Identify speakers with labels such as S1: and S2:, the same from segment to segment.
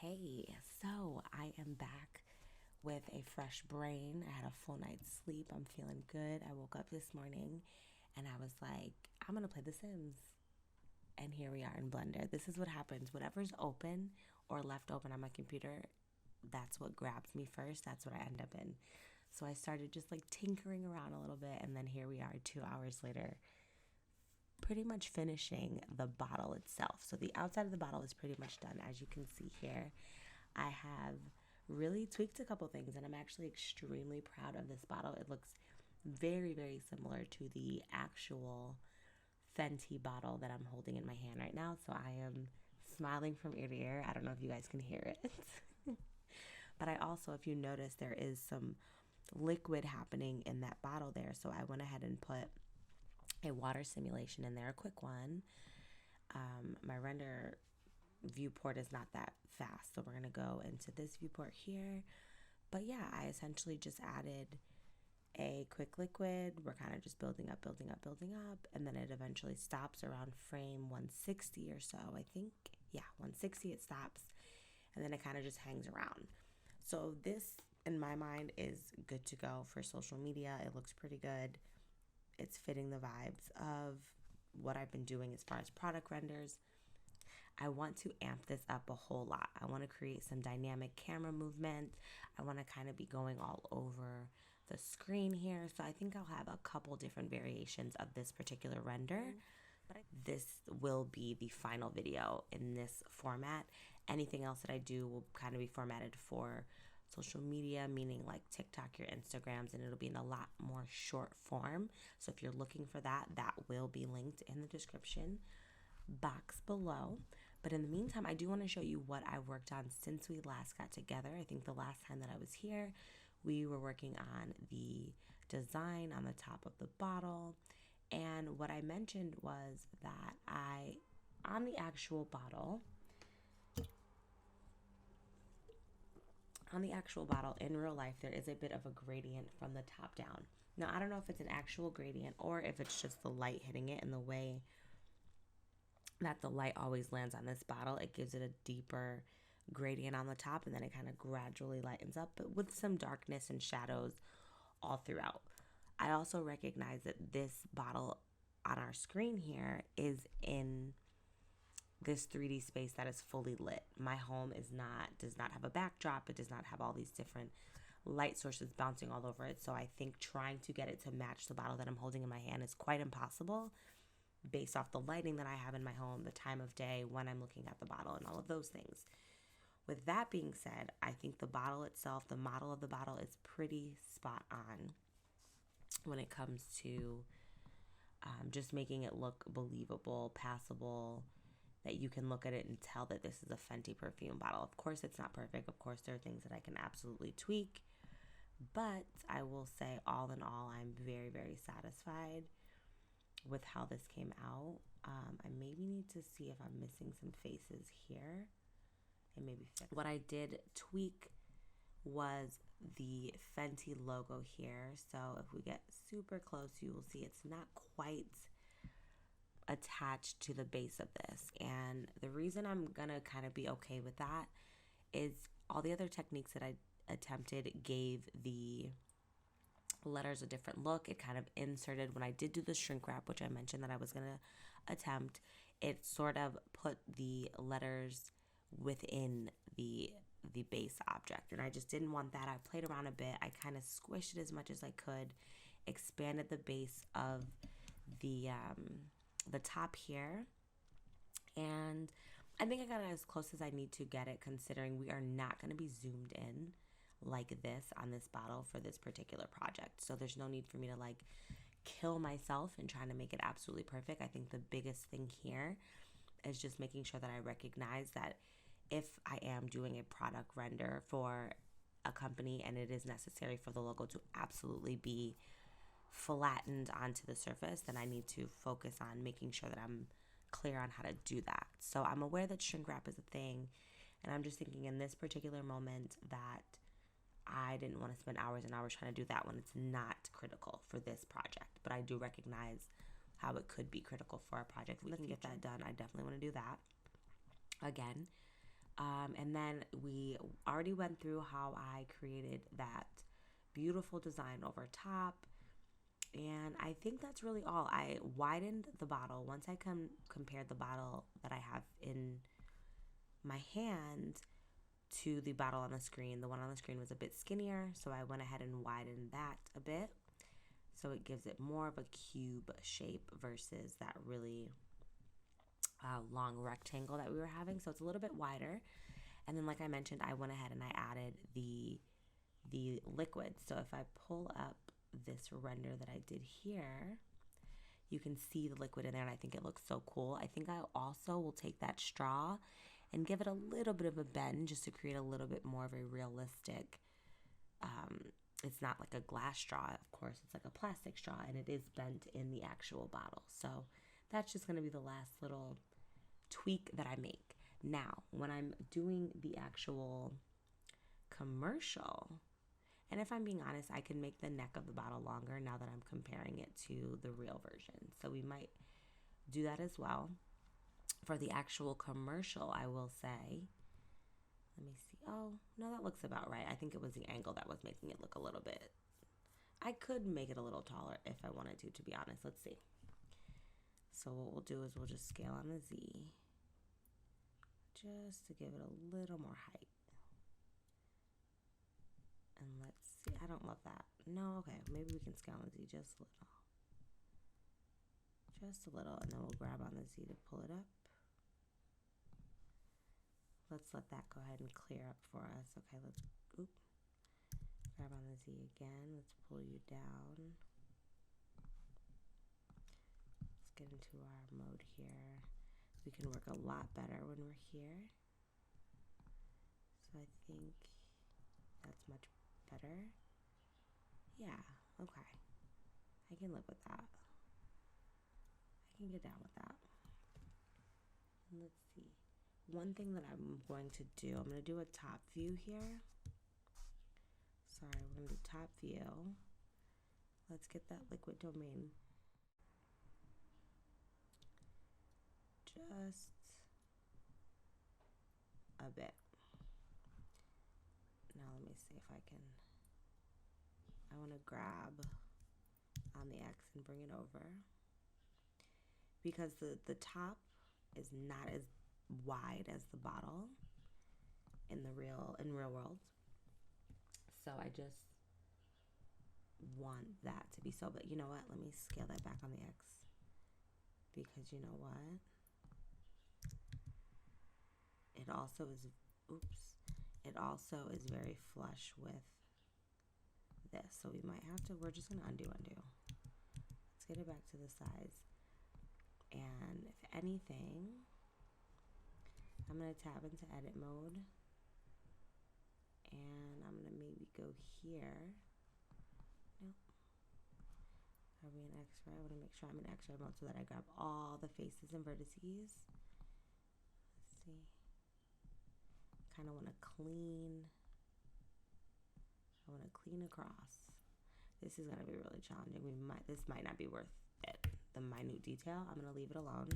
S1: Hey, so I am back with a fresh brain. I had a full night's sleep. I'm feeling good. I woke up this morning and I was like, I'm going to play The Sims. And here we are in Blender. This is what happens. Whatever's open or left open on my computer, that's what grabs me first. That's what I end up in. So I started just like tinkering around a little bit. And then here we are 2 hours later, pretty much finishing the bottle itself. So the outside of the bottle is pretty much done. As you can see here, I have really tweaked a couple things and I'm actually extremely proud of this bottle. It looks very, very similar to the actual Fenty bottle that I'm holding in my hand right now. So I am smiling from ear to ear. I don't know if you guys can hear it. But I also, if you notice, there is some liquid happening in that bottle there. So I went ahead and put a water simulation in there, a quick one. My render viewport is not that fast, so we're gonna go into this viewport here. But yeah, I essentially just added a quick liquid. We're kind of just building up, building up, building up, and then it eventually stops around frame 160 or so, I think. Yeah, 160 it stops, and then it kind of just hangs around. So this, in my mind, is good to go for social media. It looks pretty good. It's fitting the vibes of what I've been doing as far as product renders. I want to amp this up a whole lot. I want to create some dynamic camera movement. I want to kind of be going all over the screen here. So I think I'll have a couple different variations of this particular render. But this will be the final video in this format. Anything else that I do will kind of be formatted for social media, meaning like TikTok, your Instagrams, and it'll be in a lot more short form. So if you're looking for that, that will be linked in the description box below. But in the meantime, I do want to show you what I worked on since we last got together. I think the last time that I was here, we were working on the design on the top of the bottle. And what I mentioned was that on the actual bottle, in real life, there is a bit of a gradient from the top down. Now, I don't know if it's an actual gradient or if it's just the light hitting it and the way that the light always lands on this bottle. It gives it a deeper gradient on the top and then it kind of gradually lightens up, but with some darkness and shadows all throughout. I also recognize that this bottle on our screen here is in this 3D space that is fully lit. My home does not have a backdrop. It does not have all these different light sources bouncing all over it. So I think trying to get it to match the bottle that I'm holding in my hand is quite impossible based off the lighting that I have in my home, the time of day, when I'm looking at the bottle, and all of those things. With that being said, I think the bottle itself, the model of the bottle, is pretty spot on when it comes to just making it look believable, passable, that you can look at it and tell that this is a Fenty perfume bottle. Of course, it's not perfect. Of course, there are things that I can absolutely tweak. But I will say, all in all, I'm very, very satisfied with how this came out. I maybe need to see if I'm missing some faces here and maybe fix. What I did tweak was the Fenty logo here. So if we get super close, you will see it's not quite attached to the base of this. And the reason I'm gonna kind of be okay with that is all the other techniques that I attempted gave the letters a different look. It kind of inserted, when I did do the shrink wrap, which I mentioned that I was going to attempt, it sort of put the letters within the base object, and I just didn't want that. I played around a bit. I kind of squished it as much as I could, expanded the base of the top here, and I think I got it as close as I need to get it, considering we are not going to be zoomed in like this on this bottle for this particular project. So there's no need for me to like kill myself in trying to make it absolutely perfect. I think the biggest thing here is just making sure that I recognize that if I am doing a product render for a company and it is necessary for the logo to absolutely be flattened onto the surface, then I need to focus on making sure that I'm clear on how to do that. So I'm aware that shrink wrap is a thing, and I'm just thinking in this particular moment that I didn't want to spend hours and hours trying to do that when it's not critical for this project. But I do recognize how it could be critical for our project. If we can get that done, I definitely want to do that. Again, And then we already went through how I created that beautiful design over top. And I think that's really all. I widened the bottle. Once I compared the bottle that I have in my hand to the bottle on the screen, the one on the screen was a bit skinnier, so I went ahead and widened that a bit. So it gives it more of a cube shape versus that really long rectangle that we were having. So it's a little bit wider. And then, like I mentioned, I went ahead and I added the liquid. So if I pull up this render that I did here, you can see the liquid in there, and I think it looks so cool. I think I also will take that straw and give it a little bit of a bend just to create a little bit more of a realistic, it's not like a glass straw, of course, it's like a plastic straw, and it is bent in the actual bottle. So that's just going to be the last little tweak that I make. Now, when I'm doing the actual commercial, and if I'm being honest, I can make the neck of the bottle longer now that I'm comparing it to the real version. So we might do that as well. For the actual commercial, I will say, let me see. Oh, no, that looks about right. I think it was the angle that was making it look a little bit. I could make it a little taller if I wanted to be honest. Let's see. So what we'll do is we'll just scale on the Z just to give it a little more height. And let's see. I don't love that. No, okay. Maybe we can scale on the Z just a little. Just a little, and then we'll grab on the Z to pull it up. Let's let that go ahead and clear up for us. Okay, let's grab on the Z again. Let's pull you down. Let's get into our mode here. We can work a lot better when we're here. So I think that's much better. Yeah, okay. I can live with that. I can get down with that. Let's see. One thing that I'm going to do, I'm going to do a top view here. Sorry, we're going to do top view. Let's get that liquid domain. Just a bit. Now let me see if I can, I want to grab on the X and bring it over. Because the top is not as wide as the bottle in real world. So I just want that to be so, but you know what? Let me scale that back on the X. Because you know what? It also is very flush with this. So we might have to, we're just gonna undo. Let's get it back to the size. And if anything, I'm going to tab into edit mode, and I'm going to maybe go here. Nope. Are we in X-ray? I want to make sure I'm in X-ray mode so that I grab all the faces and vertices. Let's see. Kind of want to clean. I want to clean across. This is going to be really challenging. This might not be worth it. The minute detail, I'm going to leave it alone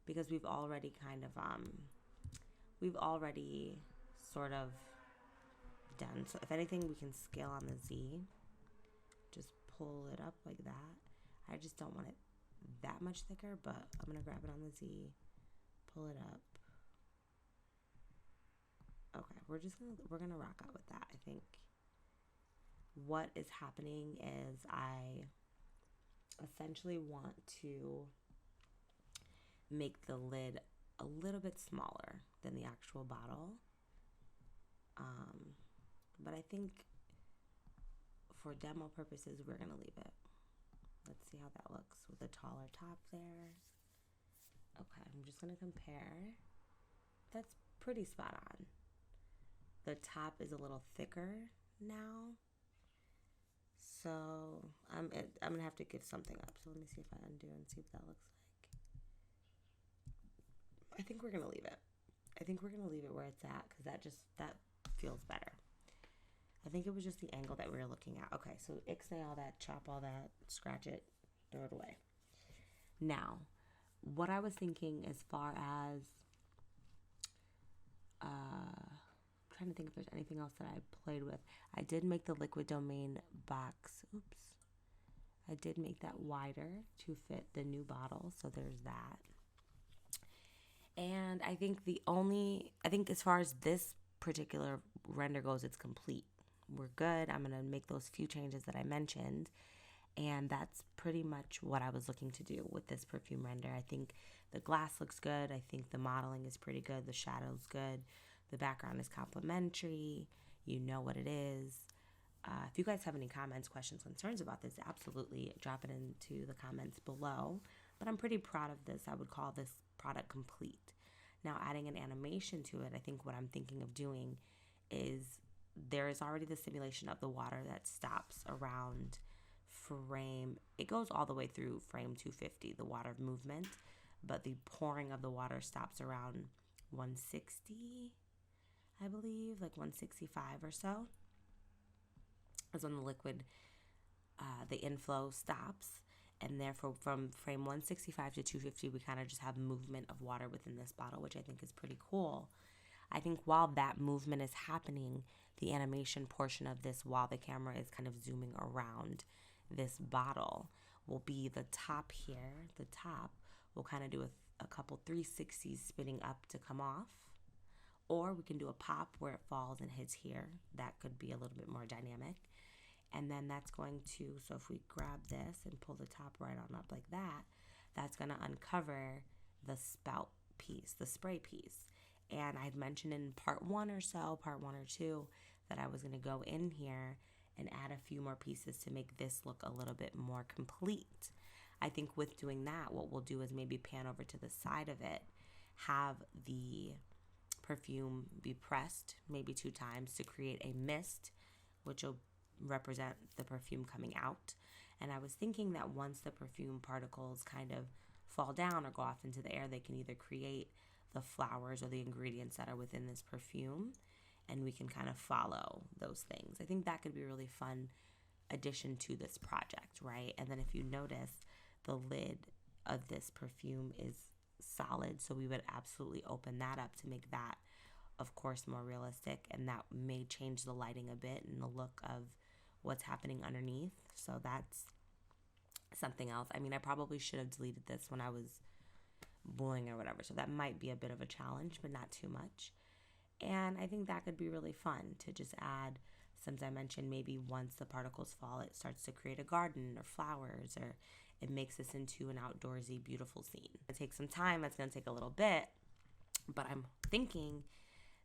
S1: because we've already sort of done. So if anything, we can scale on the Z, just pull it up like that. I just don't want it that much thicker, but I'm going to grab it on the Z, pull it up. Okay, we're going to rock out with that. I think what is happening is I essentially want to make the lid a little bit smaller than the actual bottle. But I think for demo purposes, we're going to leave it. Let's see how that looks with a taller top there. Okay, I'm just going to compare. That's pretty spot on. The top is a little thicker now. So I'm going to have to give something up. So let me see if I undo and see what that looks like. I think we're going to leave it. I think we're going to leave it where it's at because that feels better. I think it was just the angle that we were looking at. Okay, so ixnay all that, chop all that, scratch it, throw it away. Now, what I was thinking as far as trying to think if there's anything else that I played with. I did make the Liquid Domain box. Oops. I did make that wider to fit the new bottle, so there's that. And I think as far as this particular render goes, it's complete. We're good. I'm going to make those few changes that I mentioned. And that's pretty much what I was looking to do with this perfume render. I think the glass looks good. I think the modeling is pretty good. The shadow's good. The background is complimentary. You know what it is. If you guys have any comments, questions, concerns about this, absolutely drop it into the comments below. But I'm pretty proud of this. I would call this product complete. Now, adding an animation to it, I think what I'm thinking of doing is there is already the simulation of the water that stops around frame. It goes all the way through frame 250, the water movement, but the pouring of the water stops around 160, I believe, like 165 or so. Is when the liquid, the inflow stops. And therefore, from frame 165 to 250, we kind of just have movement of water within this bottle, which I think is pretty cool. I think while that movement is happening, the animation portion of this, while the camera is kind of zooming around this bottle, will be the top here. The top will kind of do a couple 360s spinning up to come off. Or we can do a pop where it falls and hits here. That could be a little bit more dynamic. And then that's going to, so if we grab this and pull the top right on up like that, that's going to uncover the spout piece, the spray piece. And I'd mentioned in part 1 or 2, that I was going to go in here and add a few more pieces to make this look a little bit more complete. I think with doing that, what we'll do is maybe pan over to the side of it, have the perfume be pressed maybe 2 times to create a mist, which will represent the perfume coming out. And I was thinking that once the perfume particles kind of fall down or go off into the air, they can either create the flowers or the ingredients that are within this perfume, and we can kind of follow those things. I think that could be a really fun addition to this project, right? And then if you notice, the lid of this perfume is solid, so we would absolutely open that up to make that, of course, more realistic, and that may change the lighting a bit and the look of what's happening underneath. So that's something else. I mean, I probably should have deleted this when I was booing or whatever, so that might be a bit of a challenge, but not too much. And I think that could be really fun to just add, since I mentioned maybe once the particles fall, it starts to create a garden or flowers, or it makes this into an outdoorsy, beautiful scene. It takes some time. It's going to take a little bit, but I'm thinking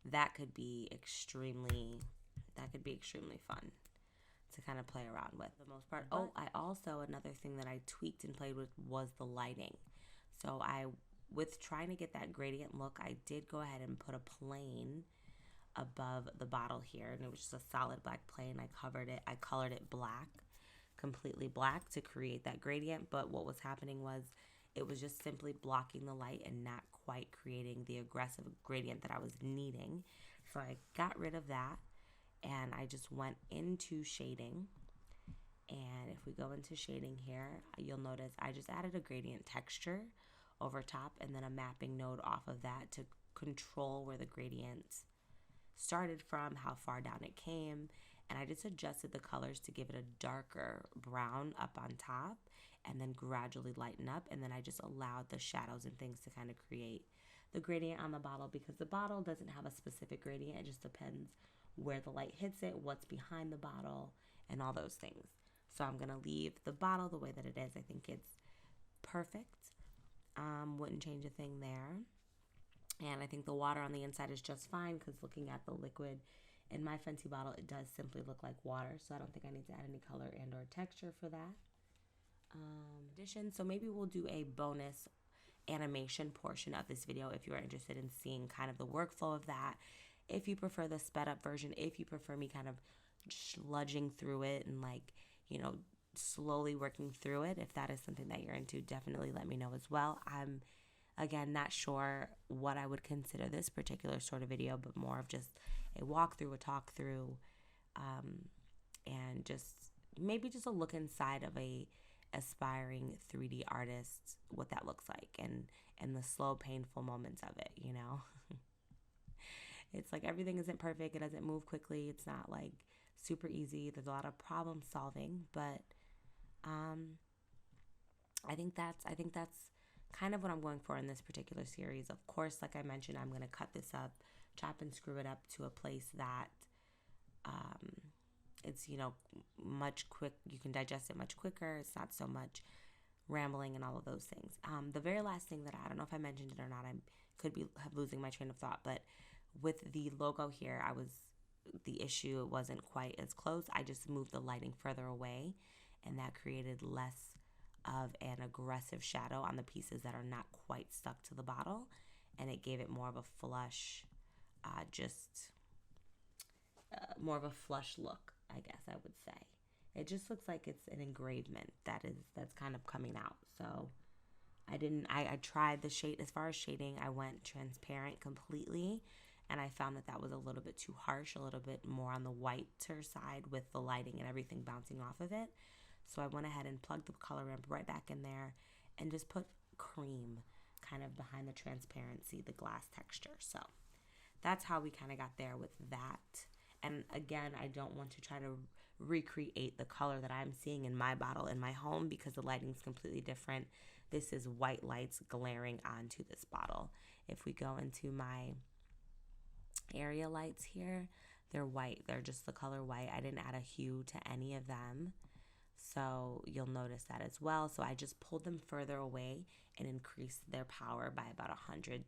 S1: that could be extremely fun to kind of play around with for the most part. Oh, I also, another thing that I tweaked and played with was the lighting. So with trying to get that gradient look, I did go ahead and put a plane above the bottle here, and it was just a solid black plane. I colored it black, completely black, to create that gradient. But what was happening was it was just simply blocking the light and not quite creating the aggressive gradient that I was needing. So I got rid of that, and I just went into shading. And if we go into shading here, you'll notice I just added a gradient texture over top, and then a mapping node off of that to control where the gradient started from, how far down it came. And I just adjusted the colors to give it a darker brown up on top, and then gradually lighten up. And then I just allowed the shadows and things to kind of create the gradient on the bottle, because the bottle doesn't have a specific gradient. It just depends where the light hits it, what's behind the bottle, and all those things. So I'm going to leave the bottle the way that it is. I think it's perfect. Wouldn't change a thing there. And I think the water on the inside is just fine, because looking at the liquid in my Fenty bottle, it does simply look like water. So I don't think I need to add any color and or texture for that. Addition, so maybe we'll do a bonus animation portion of this video if you're interested in seeing kind of the workflow of that. If you prefer the sped up version, if you prefer me kind of sludging through it and slowly working through it, if that is something that you're into, definitely let me know as well. I'm, again, not sure what I would consider this particular sort of video, but more of just a walkthrough, a talk through, and just maybe just a look inside of a aspiring 3D artist, what that looks like, and the slow, painful moments of it, It's like everything isn't perfect. It doesn't move quickly. It's not like super easy. There's a lot of problem solving, but um, I think that's kind of what I'm going for in this particular series. Of course, like I mentioned, I'm gonna cut this up, chop and screw it up to a place that um, it's much quick. You can digest it much quicker. It's not so much rambling and all of those things. The very last thing that I don't know if I mentioned it or not. I could be losing my train of thought, but with the logo here, the issue wasn't quite as close. I just moved the lighting further away, and that created less of an aggressive shadow on the pieces that are not quite stuck to the bottle, and it gave it more of a flush, just more of a flush look, I guess I would say. It just looks like it's an engravement that's kind of coming out. So I tried the shade. As far as shading, I went transparent completely, and I found that that was a little bit too harsh, a little bit more on the whiter side with the lighting and everything bouncing off of it. So I went ahead and plugged the color ramp right back in there and just put cream kind of behind the transparency, the glass texture. So that's how we kind of got there with that. And again, I don't want to try to recreate the color that I'm seeing in my bottle in my home because the lighting is completely different. This is white lights glaring onto this bottle. If we go into my area lights here, they're white. They're just the color white. I didn't add a hue to any of them. So you'll notice that as well. So I just pulled them further away and increased their power by about 100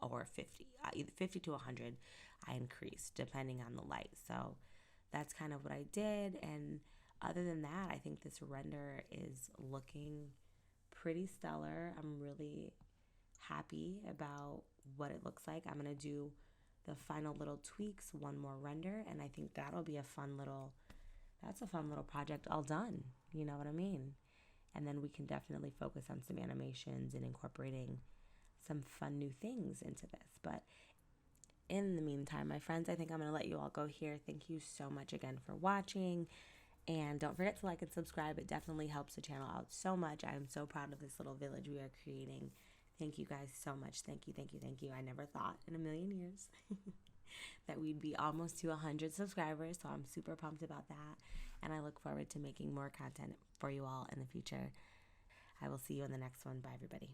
S1: or 50, either 50 to 100 I increased depending on the light. So that's kind of what I did. And other than that, I think this render is looking pretty stellar. I'm really happy about what it looks like. I'm going to do the final little tweaks, one more render, and I think that'll be that's a fun little project all done. You know what I mean? And then we can definitely focus on some animations and incorporating some fun new things into this. But in the meantime, my friends, I think I'm going to let you all go here. Thank you so much again for watching. And don't forget to like and subscribe. It definitely helps the channel out so much. I am so proud of this little village we are creating. Thank you guys so much. Thank you, thank you, thank you. I never thought in a million years that we'd be almost to 100 subscribers. So I'm super pumped about that. And I look forward to making more content for you all in the future. I will see you in the next one. Bye, everybody.